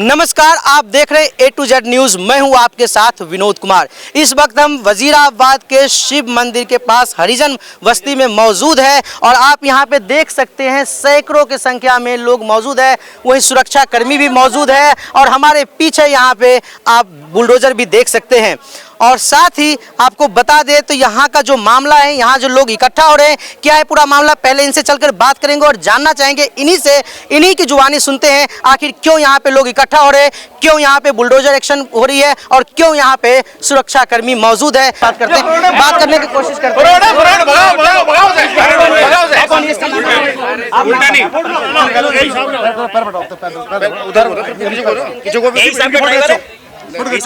नमस्कार, आप देख रहे हैं A to Z न्यूज़। मैं हूं आपके साथ विनोद कुमार। इस वक्त हम वजीराबाद के शिव मंदिर के पास हरिजन बस्ती में मौजूद है और आप यहां पे देख सकते हैं सैकड़ों की संख्या में लोग मौजूद है। वहीं सुरक्षा कर्मी भी मौजूद है और हमारे पीछे यहां पे आप बुलडोजर भी देख सकते हैं। और साथ ही आपको बता दें तो यहाँ का जो मामला है, यहाँ जो लोग इकट्ठा हो रहे हैं, क्या है पूरा मामला, पहले इनसे चलकर बात करेंगे और जानना चाहेंगे इन्हीं की जुबानी सुनते हैं आखिर क्यों यहाँ पे लोग इकट्ठा हो रहे हैं, क्यों यहाँ पे बुलडोजर एक्शन हो रही है और क्यों यहाँ पे सुरक्षा कर्मी मौजूद है। बात करते हैं, बात करने की कोशिश करते हैं।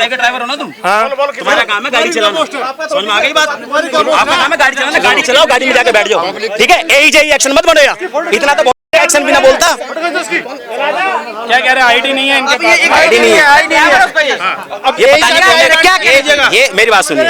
ड्राइवर हो ना तुम? हाँ। तुम्हारा काम है गाड़ी चलाना, समझ में आ गई बात? आपका काम है गाड़ी चलाना, गाड़ी चलाओ, गाड़ी में जाके बैठ जाओ, ठीक है? यही एक्शन मत बनो यार, इतना तो एक्शन भी ना बोलता। क्या कह रहे हैं? आईडी नहीं है इनके पास, आईडी नहीं है। ये मेरी बात सुनिए,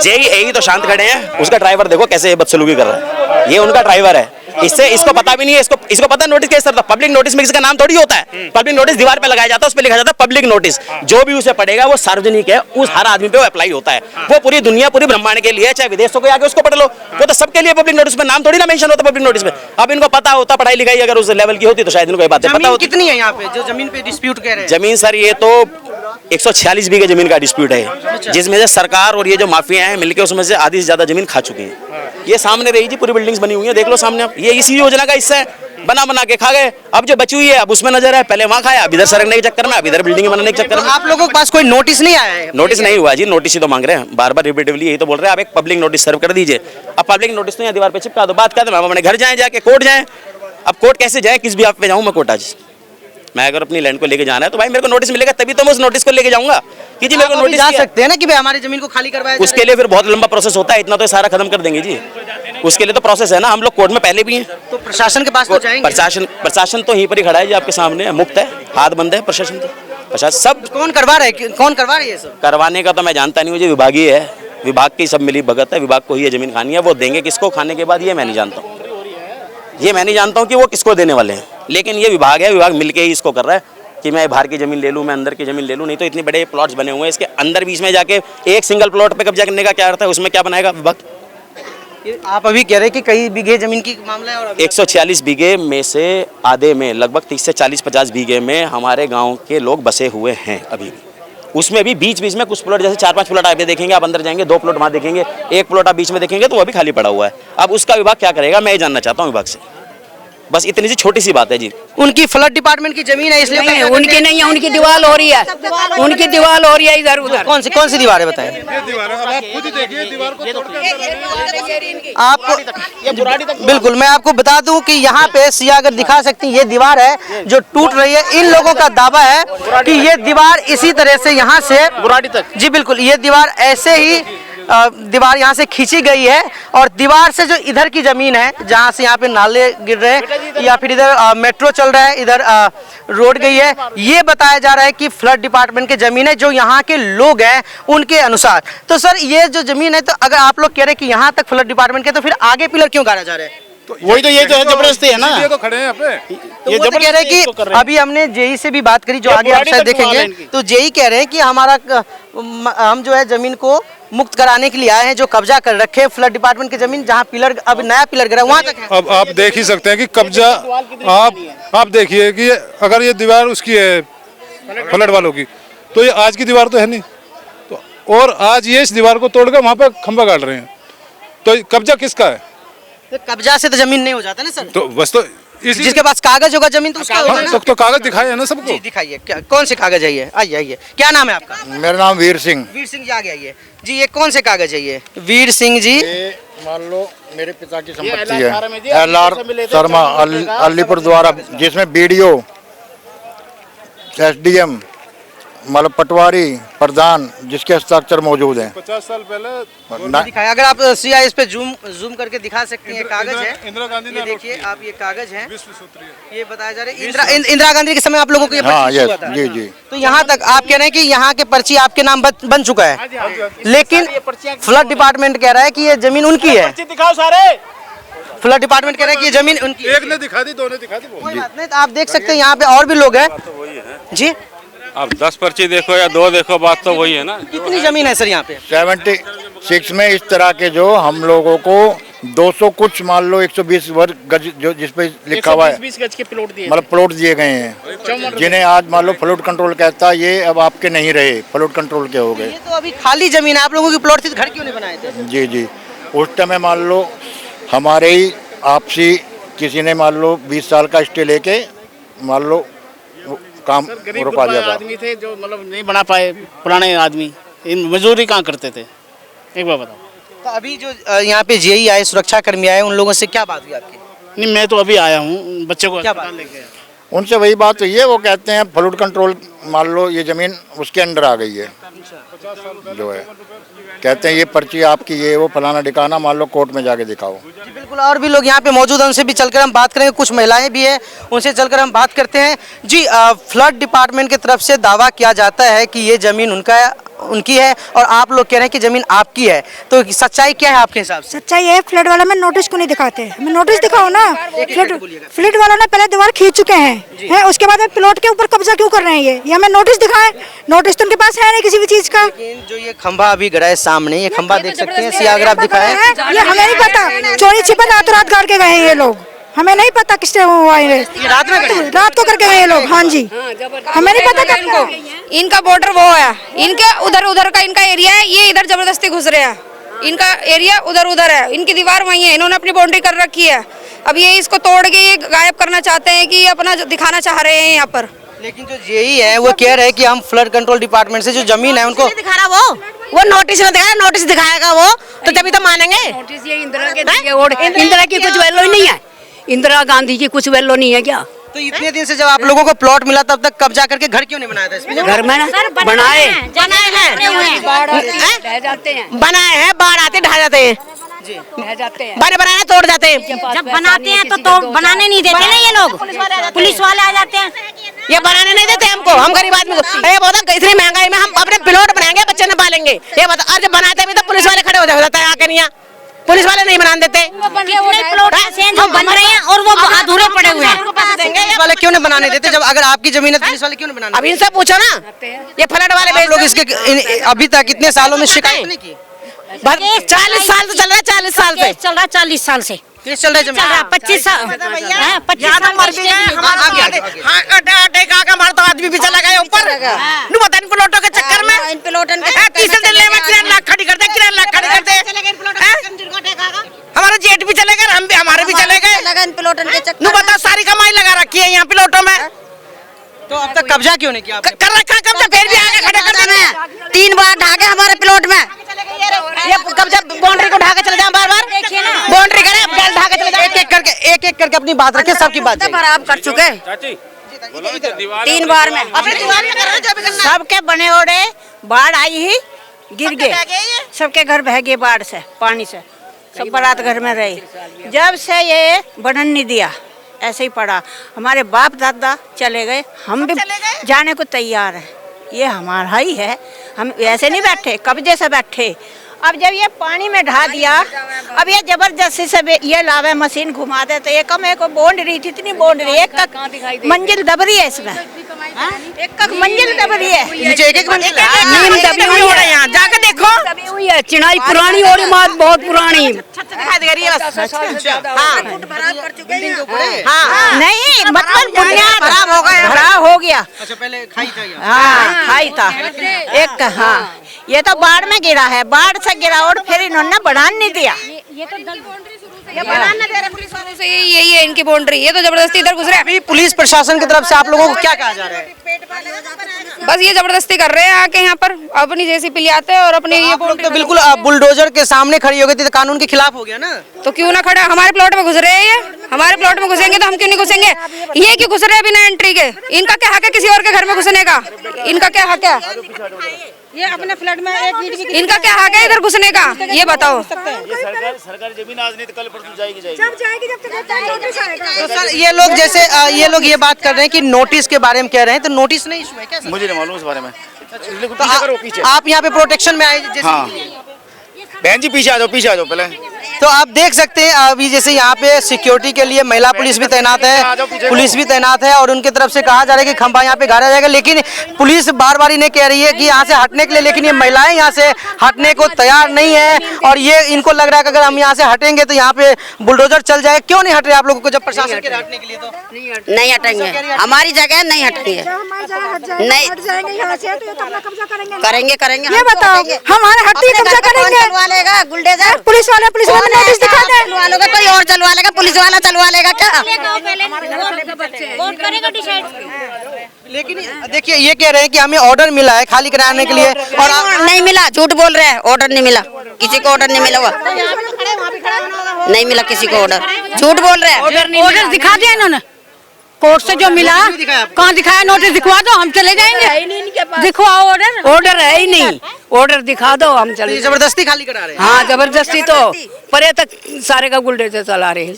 जेई यही तो शांत खड़े हैं, उसका ड्राइवर देखो कैसे बदसलूकी कर रहा है, ये उनका ड्राइवर है। इससे इसको पता भी नहीं है, इसको पता नोटिस कैसे करता? पब्लिक नोटिस में किसी का नाम थोड़ी होता है। पब्लिक नोटिस दीवार पे लगाया जाता है, उस पे लिखा जाता है पब्लिक नोटिस। जो भी उसे पढ़ेगा वो सार्वजनिक है, उस हर आदमी पे वो अप्लाई होता है। वो पूरी दुनिया, पूरी ब्रह्मांड के लिए, चाहे विदेशों के आगे उसको पढ़ लो, वो तो सबके लिए पब्लिक नोटिस में नाम थोड़ी ना मेंशन होता पब्लिक नोटिस में। अब इनको पता होता, पढ़ाई लिखाई अगर उस लेवल की होती तो शायद इनको ये बातें पता होती। कितनी है यहाँ पे जो जमीन पे डिस्प्यूट कह रहे हैं? जमीन सर ये तो 146 बीघे जमीन का डिस्प्यूट है, जिसमें से सरकार और ये जो माफिया हैं मिलकर उसमें से आधी से ज्यादा जमीन खा चुकी है। ये सामने रही जी, पूरी बिल्डिंग्स बनी हुई है, देख लो सामने आप। ये इसी योजना का हिस्सा है, बना के खा गए। अब जो बची हुई है अब उसमें नजर है, पहले वहां खाया, अब इधर सरकने के चक्कर में, अब इधर बिल्डिंग बनाने के चक्कर में। आप लोगों के पास कोई नोटिस नहीं आया है? नोटिस नहीं हुआ जी, नोटिस ही तो मांग रहे हैं, बार बार रिपीटेडली यही तो बोल रहे हैं, आप एक पब्लिक नोटिस सर्व कर दीजिए। अब पब्लिक नोटिस तो यहाँ दीवार पे चिपका दो, बात कर दो, हम अपने घर जाए, जाके कोर्ट जाए। अब कोर्ट कैसे जाए, किस भी आप पे जाऊँ मैं कोर्ट? आज मैं अगर अपनी लैंड को लेके जाना है तो भाई मेरे को नोटिस मिलेगा, तभी तो मैं उस नोटिस को लेके जाऊंगा कि जी मेरे को नोटिस जा सकते हैं ना कि भाई हमारी जमीन को खाली करवाया जाए। उसके लिए फिर बहुत लंबा प्रोसेस होता है, इतना तो सारा खत्म कर देंगे जी, उसके लिए तो प्रोसेस है ना। हम लोग कोर्ट में पहले भी हैं, तो प्रशासन के पास तो जाएंगे। प्रशासन तो यहीं पर ही खड़ा है जी, आपके सामने मुक्त है, हाथ बंद है प्रशासन तो। प्रशासन सब कौन करवा रहे हैं, कौन करवा रही है सब? करवाने का तो मैं जानता नहीं हूँ जी, विभागीय है, विभाग की सब मिली भगत है, विभाग को ही ये जमीन खानी है। वो देंगे किसको खाने के बाद ये मैं नहीं जानता हूँ, ये मैं नहीं जानता हूँ कि वो किसको देने वाले हैं, लेकिन ये विभाग है, विभाग मिलके ही इसको कर रहा है कि मैं बाहर की जमीन ले लूँ, मैं अंदर की जमीन ले लूँ। नहीं तो इतने बड़े प्लॉट्स बने हुए हैं, इसके अंदर बीच में जाके एक सिंगल प्लॉट पे कब्जा करने का क्या अर्थ है? उसमें क्या बनाएगा विभाग? आप अभी कह रहे हैं कि कई बीघे जमीन की मामला है और 146 बीघे में से आधे में लगभग 30 से 40-50 बीघे में हमारे गाँव के लोग बसे हुए हैं अभी भी। उसमें भी बीच बीच में कुछ प्लॉट, जैसे 4-5 प्लॉट आप देखेंगे, आप अंदर जाएंगे 2 प्लॉट वहाँ देखेंगे, 1 प्लॉट आप बीच में देखेंगे तो वो भी खाली पड़ा हुआ है। अब उसका विभाग क्या करेगा मैं ये जानना चाहता हूँ विभाग से, बस इतनी सी छोटी सी बात है जी। उनकी फ्लड डिपार्टमेंट की जमीन है इसलिए नहीं, उनकी नहीं है, उनकी दीवार हो रही है, उनकी दीवार हो रही है इधर उधर। कौन सी दीवार है बताएं? आप खुद ही देखिए दीवार को आपको बिल्कुल मैं आपको बता दूं कि यहाँ पे सिया अगर दिखा सकती हैं, ये दीवार है जो टूट रही है। इन लोगों का दावा है कि ये दीवार इसी तरह से यहाँ से बुराड़ी तक, जी बिल्कुल, ये दीवार ऐसे ही दीवार यहाँ से खींची गई है और दीवार से जो इधर की जमीन है जहाँ से यहाँ पे नाले गिर रहे हैं या फिर इधर मेट्रो चल रहा है, इधर रोड गई है, ये बताया जा रहा है कि फ्लड डिपार्टमेंट की जमीन है जो यहाँ के लोग हैं उनके अनुसार। तो सर ये जो जमीन है, तो अगर आप लोग कह रहे हैं कि यहाँ तक फ्लड डिपार्टमेंट के, तो फिर आगे पिलर क्यों गाड़ा जा रहा है? वही तो, ये तो है जबरदस्ती है ना, ये तो खड़े हैं यहाँ पे। तो ये वो तो कह रहे हैं कि अभी हमने जेई से भी बात करी, जो आगे आप शायद देखेंगे, तो जेई कह रहे हैं कि हम जो है जमीन को मुक्त कराने के लिए आए हैं, जो कब्जा कर रखे फ्लड डिपार्टमेंट की जमीन, जहां पिलर अब नया पिलर गिरा वहां तक है। अब आप देख ही सकते हैं कि कब्जा, आप देखिए कि अगर ये दीवार उसकी है फ्लड वालों की, तो ये आज की दीवार तो है नहीं, तो और आज ये इस दीवार को तोड़कर वहां पे खंभा गाड़ रहे हैं, तो कब्जा किसका है? तो कब्जा से तो जमीन नहीं हो जाता ना सर, तो बस तो जिसके पास कागज होगा जमीन तो उसका होगा ना। तो कागज दिखाए है ना सबको। दिखाइए कौन से कागज है ये? आइए, क्या नाम है आपका? मेरा नाम वीर सिंह। वीर सिंह जी आगे आइए जी। ये कौन से कागज है ये? वीर सिंह जी, ये मान लो मेरे पिता की संपत्ति है, LR शर्मा अलीपुर द्वारा, जिसमें BDO, SDM, मतलब पटवारी, प्रधान, जिसके हस्ताक्षर मौजूद हैं। 50 साल पहले दिखाया, अगर आप सीआई इस पे जूम करके दिखा सकते हैं, कागज है, इंदिरा गांधी ने, देखिए आप, ये कागज है, विश्व सूत्री है, ये बताया जा रहा है इंदिरा गांधी के समय आप लोगों को ये हाँ, पर्ची हुआ था। जी जी। तो यहाँ तक आप कह रहे हैं कि यहाँ के पर्ची आपके नाम बन चुका है, लेकिन फ्लड डिपार्टमेंट कह रहा है कि ये जमीन उनकी है। दिखाओ सारे, फ्लड डिपार्टमेंट कह रहा है कि ये जमीन उनकी। एक ने दिखा दी, 2 ने दिखा दी, कोई बात नहीं, तो आप देख सकते हैं यहाँ पे और भी लोग हैं जी। अब 10 पर्ची देखो या 2 देखो, बात तो वही है ना। कितनी जमीन है सर यहाँ पे? 76 में इस तरह के जो हम लोगों को 200 कुछ मान लो 120 वर्ग गज जो जिस पे लिखा हुआ है 20 गज के प्लॉट दिए, मतलब प्लॉट दिए गए हैं, जिन्हें आज मान लो फ्लड कंट्रोल कहता है, ये अब आपके नहीं रहे, फ्लड कंट्रोल के हो गए। ये तो अभी खाली जमीन है, आप लोगों की प्लॉट थी तो घर क्यों नहीं बनाए थे? जी जी, उस टाइम मान लो हमारे ही आपसी किसी ने मान लो 20 साल का स्टे लेके मान लो काम गरीब रुका दिया था। आदमी थे जो मतलब नहीं बना पाए, पुराने आदमी इन मजदूरी कहाँ करते थे, एक बार बताओ। तो अभी जो यहाँ पे जेई आए, सुरक्षा कर्मी आए, उन लोगों से क्या बात हुई आपकी? नहीं, मैं तो अभी आया हूँ, बच्चे को क्या अस्पताल बात? लेके आया। उनसे वही बात हुई है, वो कहते हैं फ्लड कंट्रोल मान लो ये जमीन उसके अंडर आ गई है, जो है कहते हैं ये पर्ची आपकी, ये वो फलाना ठिकाना, मान लो कोर्ट में जाके दिखाओ। जी बिल्कुल, और भी लोग यहाँ पे मौजूद हैं, उनसे भी चलकर हम बात करेंगे। कुछ महिलाएं भी हैं, उनसे चलकर हम बात करते हैं। जी, फ्लड डिपार्टमेंट की तरफ से दावा किया जाता है कि ये जमीन उनकी है और आप लोग कह रहे हैं कि जमीन आपकी है, तो सच्चाई क्या है आपके हिसाब से? सच्चाई है, फ्लड वाला में नोटिस को नहीं दिखाते, हमें नोटिस दिखाओ ना। फ्लड वाला ने पहले दीवार खींच चुके हैं, उसके बाद प्लॉट के ऊपर कब्जा क्यों कर रहे हैं? ये हमें नोटिस दिखाएं, नोटिस तो उनके पास है नहीं किसी भी चीज का। लेकिन जो ये खंभा अभी गड़ा है सामने, ये खंभा देख सकते हैं, अगर आप दिखाएं, ये हमें नहीं पता, चोरी छिपे रात रात गाड़ के गए हैं ये लोग, हमें नहीं पता किससे हुआ है। रात को करके गए ये लोग। हाँ जी, हमें नहीं पता कब। इनका बॉर्डर वो है, इनके उधर का इनका एरिया है, ये इधर जबरदस्ती घुस रहे हैं, इनका एरिया उधर है, इनकी दीवार वही है, इन्होंने अपनी बाउंड्री कर रखी है। अब ये इसको तोड़ के ये गायब करना चाहते हैं कि ये अपना दिखाना चाह रहे हैं यहाँ पर। लेकिन जो जेई है वो कह रहे हैं कि हम फ्लड कंट्रोल डिपार्टमेंट से जो जमीन है उनको दिखा रहा वो नोटिस में दिखाया, नोटिस दिखाएगा वो तो तभी तो मानेंगे। नोटिस ये इंदिरा की कुछ वैल्यू नहीं है, इंदिरा गांधी की कुछ वैल्यू नहीं है क्या? तो इतने दिन से जब आप लोगों को प्लॉट मिला तब तक कब्जा करके घर क्यों नहीं बनाया था इसमें? घर में बनाए हैं, बनाए हैं, बाढ़ आते ढा जाते हैं, बने बनाए तोड़ जाते हैं। जब बनाते हैं तो बनाने नहीं देते ना ये लोग, पुलिस वाले आ जाते हैं। ये बनाने नहीं देते हमको, हम गरीब आदमी को। ये बता इतनी महंगाई में हम अपने प्लॉट बनाएंगे, बच्चे न पालेंगे, ये बता। और जब बनाते भी तो पुलिस वाले खड़े हो जाते हैं आके, नहीं पुलिस वाले नहीं बनाने देते। जो बन रहे हैं और वो अधूरे पड़े हुए हैं, पुलिस वाले क्यों नहीं बनाने देते? जब अगर आपकी जमीन है पुलिस वाले क्यों नहीं बनाने? अब इनसे पूछो ना, ये फ्लड वाले लोग इसके अभी तक इतने सालों में शिकायत नहीं की? 40 साल से चल रहा है, 40 साल से चल रहा है, 40 साल से केस चल रहा है जमीन? 25 साल, 25 साल मर भी गए हमारे तो आदमी भी चला गया ऊपर इन प्लॉटों के चक्कर में। तीसरे दिन लेवा किरान लाख खड़ी करते, किरान लाख खड़ी करते, हमारे जेठ भी चले गए, हम भी, हमारे भी चले गए। नु बता, सारी कमाई लगा रखी है यहाँ प्लॉटों में, तो अब तक कब्जा क्यों नहीं किया आपने? कर रखा है कब्जा, फिर भी आगे खड़े कर देना है। 3 बार ढाके हमारे प्लॉट में, ये कब्जा बाउंड्री को ढाके चले जाए, बार बाउंड्री करे ढाके चले जाए। एक एक करके अपनी बात रखे, सबकी बात है। खराब कर चुके 3 बार में, सबके बने ओढ़े बाढ़ आई ही गिर गए, सबके घर बह गए बाढ़ से, पानी से, सब बारात घर में रहे। जब से ये बनन नहीं दिया, ऐसे ही पड़ा, हमारे बाप दादा चले गए, हम भी जाने को तैयार है, ये हमारा ही है, हम ऐसे नहीं बैठे, कब्जे से बैठे। अब जब ये पानी में ढा दिया, अब ये जबरदस्ती से ये लावे मशीन घुमा दे, तो ये कम एक बॉन्ड रही थी, इतनी बॉन्ड रही, एक मंजिल दब रही है इसमें, एक मंजिल दब रही है, एक मंजिल नीम दबी हुई है, यहाँ जाके देखो, दबी हुई है, चिनाई पुरानी और इमारत बहुत पुरानी, दिखाई दे रही है बस। हाँ नहीं मतलब बुनियाद खराब हो गया। अच्छा, पहले खाई था? हाँ खाई था एक। हाँ ये तो बाढ़ में गिरा है, बाढ़ से गिरा और फिर इन्होंने बढ़ान नहीं दिया, ये बनाना दे रहे पुलिस वालों से, यही है इनकी बाउंड्री, ये तो जबरदस्ती इधर घुस रहे हैं। अभी पुलिस प्रशासन की तरफ से आप लोगों को क्या कहा जा रहा है? बस ये जबरदस्ती कर रहे हैं आके यहाँ पर, अपनी जेसीबी ले आते हैं और अपनी ये आप लोग तो बिल्कुल बुलडोजर के सामने खड़ी हो गई थी, तो कानून के खिलाफ हो गया ना? तो क्यों ना खड़ा, हमारे प्लॉट में घुस रहे हैं, ये हमारे प्लॉट में घुसेंगे तो हम क्यों नहीं घुसेंगे? ये क्यों घुस रहे हैं बिना एंट्री के? इनका क्या हक है किसी और के घर में घुसने का? इनका क्या हक है? ये अपने फ्लड में एक ईंट की इनका क्या हक है इधर घुसने का, ये बताओ। सरकारी जमीन आज नहीं तो कल परसों जाएगी। जब जाएगी जब तक नोटिस आएगा। तो सर ये लोग जैसे ये लोग ये बात कर रहे हैं कि नोटिस के बारे में कह रहे हैं, तो नोटिस नहीं इशू है क्या? मुझे नहीं मालूम इस बारे में। तो आप यहाँ पे प्रोटेक्शन में आए जैसे? हाँ बहन जी पीछे आ जाओ, पीछे आ जाओ पहले। तो आप देख सकते हैं अभी जैसे यहाँ पे सिक्योरिटी के लिए महिला पुलिस भी तैनात है, पुलिस भी तैनात है और उनकी तरफ से कहा जा रहा है कि खंभा यहाँ पे गाड़ा जाएगा, लेकिन पुलिस बार बार इन्हें कह रही है कि यहाँ से हटने के लिए, लेकिन ये महिलाएं यहाँ से हटने को तैयार नहीं है और ये इनको लग रहा है कि अगर हम यहाँ से हटेंगे तो यहाँ पे बुलडोजर चल जाए। क्यों नहीं हट रहे आप लोगों को जब प्रशासन के हटने के लिए? तो नहीं हटेंगे, हमारी जगह नहीं हटेंगे, नहीं करेंगे करेंगे। ये बताओ हमारे हट्टी कब्जा करेंगे, चलवा लेगा बुलडोजर, पुलिस वाले नोटिस दिखा दे, चलवा लेगा कोई और चलवा लेगा, पुलिस वाला चलवा लेगा क्या? लेकिन देखिए ये कह रहे हैं कि हमें ऑर्डर मिला है खाली कराने के लिए और नहीं मिला, झूठ बोल रहे हैं, ऑर्डर नहीं मिला, किसी को ऑर्डर नहीं मिला हुआ, नहीं मिला किसी को ऑर्डर, झूठ बोल रहे हैं। ऑर्डर दिखा दिया इन्होंने, कोर्ट से जो मिला, कहाँ दिखाया? नोटिस दिखवा दो, हम चले जाएंगे। दिखवाओ ऑर्डर, ऑर्डर है ही नहीं, ऑर्डर दिखा दो, हम चले। जबरदस्ती खाली करा रहे हैं? हाँ जबरदस्ती, तो परे तक सारे का गुलडोजर चला रहे हैं,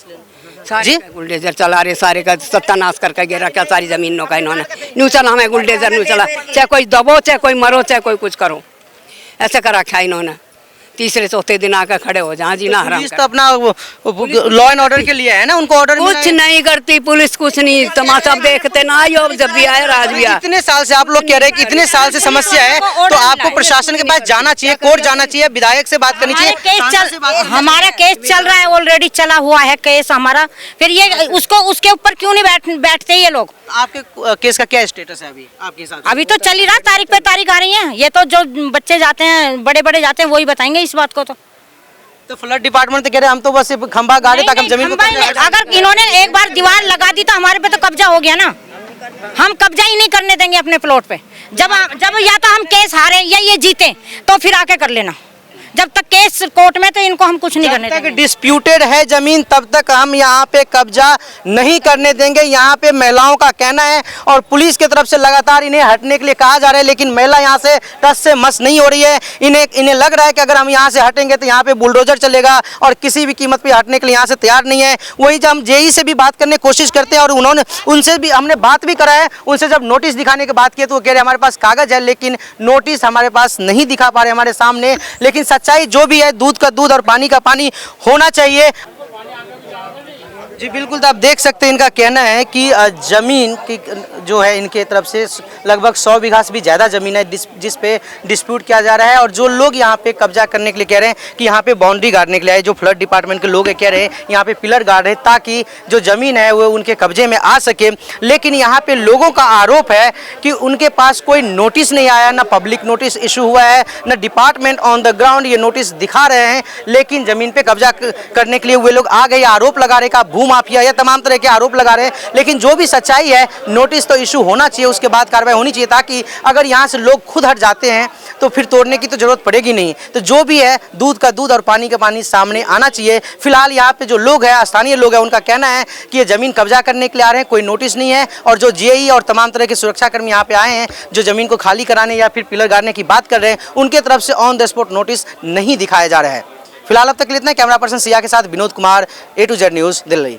सारे का गुलडोजर चला रहे, सारे का सत्यानाश करके गिरा क्या सारी जमीनों का इन्होंने। न्यू चला हमें गुलडोजर न्यू चला, चाहे कोई दबो, चाहे कोई मरो, चाहे कोई कुछ करो, ऐसे कर रखा है इन्होंने। तीसरे चौथे दिन आकर खड़े हो जहाँ जी ना हराम। पुलिस तो अपना लॉ एंड ऑर्डर के लिए है ना, उनको ऑर्डर कुछ नहीं करती पुलिस, कुछ नहीं, तमाशा देखते ना आई, अब जब भी आए आज भी आए। इतने साल से आप लोग कह रहे हैं कि इतने साल से समस्या है, तो आपको प्रशासन के पास जाना चाहिए, कोर्ट जाना चाहिए, विधायक से बात करनी चाहिए। हमारा केस चल रहा है, ऑलरेडी चला हुआ है केस हमारा, फिर ये उसके ऊपर क्यों नहीं बैठते ये लोग? आपके केस का क्या स्टेटस है अभी आपके हिसाब से? अभी तो चल ही रहा, तारीख पे तारीख आ रही है, ये तो जो बच्चे जाते हैं, बड़े जाते हैं, वही बताएंगे इस बात को। तो फ्लड डिपार्टमेंट तो कह रहे हैं हम तो बस खंभा गाड़े ताकि हम जमीन को अगर इन्होंने एक बार दीवार लगा दी तो हमारे पे तो कब्जा हो गया ना, हम कब्जा ही नहीं करने देंगे अपने प्लॉट पे। जब या तो हम केस हारे या ये जीते तो फिर आके कर लेना, जब तक केस कोर्ट में तो इनको हम कुछ नहीं करने देंगे। डिस्प्यूटेड है जमीन तब तक हम यहाँ पे कब्जा नहीं करने देंगे, यहाँ पे महिलाओं का कहना है और पुलिस की तरफ से लगातार इन्हें हटने के लिए कहा जा रहा है, लेकिन महिला यहाँ से टस से मस नहीं हो रही है। इन्हें लग रहा है कि अगर हम यहाँ से हटेंगे तो यहाँ पे बुलडोजर चलेगा और किसी भी कीमत पे हटने के लिए यहाँ से तैयार नहीं है। वही जब हम जेई से भी बात करने की कोशिश करते हैं और उनसे भी हमने बात भी करा है, उनसे जब नोटिस दिखाने की बात की तो वो कह रहे हमारे पास कागज है लेकिन नोटिस हमारे पास नहीं दिखा पा रहे हमारे सामने। लेकिन सच्चाई जो भी है, दूध का दूध और पानी का पानी होना चाहिए। जी बिल्कुल, तो आप देख सकते हैं इनका कहना है कि ज़मीन की जो है इनके तरफ से लगभग 100 बीघा से भी ज़्यादा ज़मीन है जिस पे डिस्प्यूट किया जा रहा है और जो लोग यहाँ पे कब्जा करने के लिए कह रहे हैं कि यहाँ पे बाउंड्री गाड़ने के लिए आए, जो फ्लड डिपार्टमेंट के लोग कह रहे हैं यहाँ पे पिलर गाड़ रहे हैं ताकि जो ज़मीन है वो उनके कब्जे में आ सके। लेकिन यहाँ पे लोगों का आरोप है कि उनके पास कोई नोटिस नहीं आया, ना पब्लिक नोटिस इशू हुआ है, न डिपार्टमेंट ऑन द ग्राउंड ये नोटिस दिखा रहे हैं, लेकिन ज़मीन पर कब्जा करने के लिए वे लोग आ गए, आरोप लगा रहे का भू माफिया या तमाम तरह के आरोप लगा रहे हैं। लेकिन जो भी सच्चाई है, नोटिस तो इशू होना चाहिए, उसके बाद कार्रवाई होनी चाहिए ताकि अगर यहाँ से लोग खुद हट जाते हैं तो फिर तोड़ने की तो जरूरत पड़ेगी नहीं। तो जो भी है, दूध का दूध और पानी का पानी सामने आना चाहिए। फिलहाल यहाँ पे जो लोग हैं, स्थानीय लोग हैं, उनका कहना है कि ये ज़मीन कब्जा करने के लिए आ रहे हैं, कोई नोटिस नहीं है और जो जेई और तमाम तरह के सुरक्षाकर्मी यहाँ पे आए हैं जो ज़मीन को खाली कराने या फिर पिलर गाड़ने की बात कर रहे हैं, उनके तरफ से ऑन द स्पॉट नोटिस नहीं दिखाया जा रहा है। फिलहाल अब तक इतना। कैमरा पर्सन सिया के साथ Vinod Kumar, A to Z news, Delhi.